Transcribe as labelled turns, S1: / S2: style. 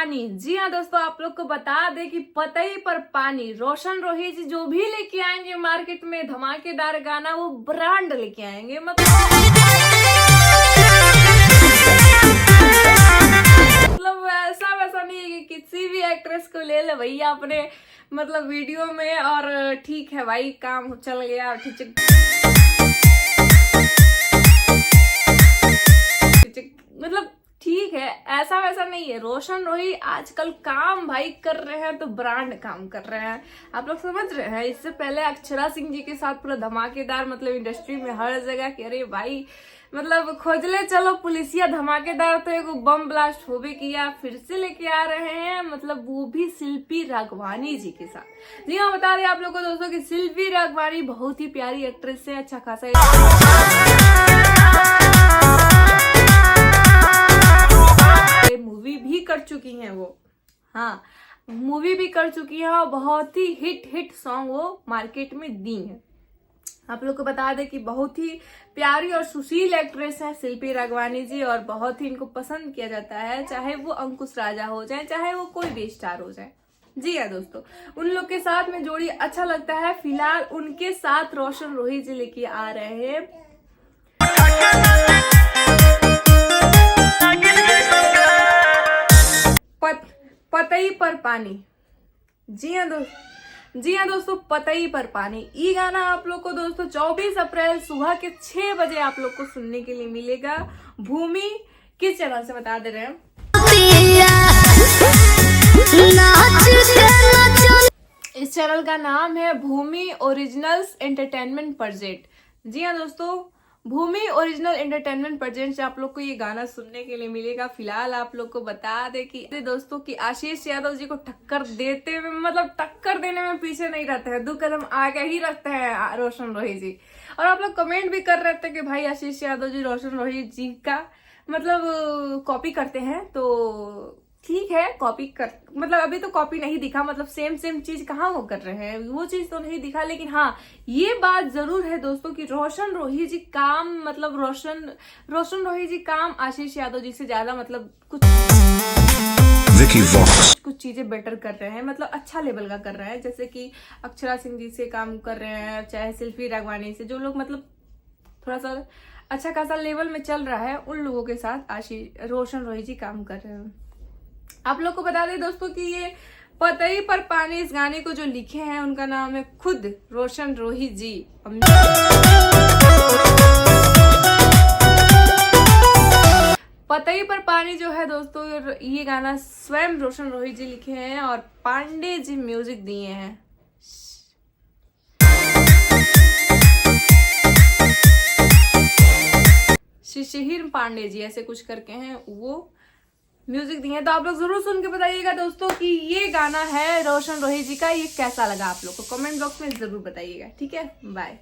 S1: पानी। जी हाँ दोस्तों, आप लोग को बता दें कि पतई पर पानी रोशन रोही जी जो भी लेके आएंगे मार्केट में धमाकेदार गाना, वो ब्रांड लेके आएंगे। मतलब ऐसा वैसा नहीं है कि किसी भी एक्ट्रेस को ले ले भैया अपने मतलब वीडियो में और ठीक है भाई, काम चल गया और ठीक मतलब ठीक है, ऐसा वैसा नहीं है। रोशन रोही आजकल काम भाई कर रहे हैं तो ब्रांड काम कर रहे हैं, आप लोग समझ रहे हैं। इससे पहले अक्षरा सिंह जी के साथ पूरा धमाकेदार मतलब इंडस्ट्री में हर जगह कि अरे भाई मतलब खोजले चलो पुलिसिया धमाकेदार, तो एक बम ब्लास्ट हो भी किया, फिर से लेके आ रहे हैं मतलब वो भी शिल्पी राघवानी जी के साथ। जी हाँ, बता दें आप लोग को दोस्तों कि शिल्पी राघवानी बहुत ही प्यारी एक्ट्रेस है, अच्छा खासा मूवी भी कर चुकी हैं वो। हाँ, मूवी भी कर चुकी है और बहुत ही हिट सॉन्ग वो मार्केट में दी है। आप लोग को बता दें कि बहुत ही प्यारी और सुशील एक्ट्रेस है शिल्पी राघवानी जी, और बहुत ही इनको पसंद किया जाता है, चाहे वो अंकुश राजा हो जाए, चाहे वो कोई भी स्टार हो जाए। जी है दोस्तों, उन लोग के साथ में जोड़ी अच्छा लगता है। फिलहाल उनके साथ रोशन रोही जी लेके आ रहे हैं पतई पर पानी। जी हाँ दोस्तों, पतई पर पानी ये गाना आप लोग को दोस्तों 24 अप्रैल सुबह के 6 बजे आप लोग को सुनने के लिए मिलेगा। भूमि किस चैनल से बता दे रहे हैं, इस चैनल का नाम है भूमि ओरिजिनल्स एंटरटेनमेंट प्रोजेक्ट। जी हाँ दोस्तों, भूमि ओरिजिनल एंटरटेनमेंट प्रोजेक्ट से आप लोग को ये गाना सुनने के लिए मिलेगा। फिलहाल आप लोग को बता दे कि दोस्तों कि आशीष यादव जी को टक्कर देते में मतलब टक्कर देने में पीछे नहीं रहते हैं, 2 कदम आगे ही रखते हैं रोशन रोही जी। और आप लोग कमेंट भी कर रहे थे कि भाई आशीष यादव जी रोशन रोही जी का मतलब कॉपी करते हैं, तो ठीक है कॉपी कर मतलब अभी तो कॉपी नहीं दिखा, मतलब सेम चीज कहाँ वो कर रहे हैं, वो चीज तो नहीं दिखा। लेकिन हाँ, ये बात जरूर है दोस्तों कि रोशन रोही जी काम मतलब रोशन रोही जी काम आशीष यादव जी से ज्यादा मतलब कुछ चीजें बेटर कर रहे हैं, मतलब अच्छा लेवल का कर रहे हैं। जैसे कि अक्षरा सिंह जी से काम कर रहे हैं, चाहे शिल्पी राघवानी से, जो लोग मतलब थोड़ा सा अच्छा खासा लेवल में चल रहा है, उन लोगों के साथ रोशन रोही जी काम कर रहे हैं। आप लोग को बता दें दोस्तों कि ये पतई पर पानी इस गाने को जो लिखे हैं उनका नाम है खुद रोशन रोही जी। पतई पर पानी जो है दोस्तों, ये गाना स्वयं रोशन रोही जी लिखे हैं और पांडे जी म्यूजिक दिए हैं। शिशिर पांडे जी ऐसे कुछ करके हैं, वो म्यूजिक दिए हैं। तो आप लोग जरूर सुन के बताइएगा दोस्तों कि ये गाना है रोशन रोही जी का, ये कैसा लगा आप लोग को, कमेंट बॉक्स में जरूर बताइएगा। ठीक है, बाय।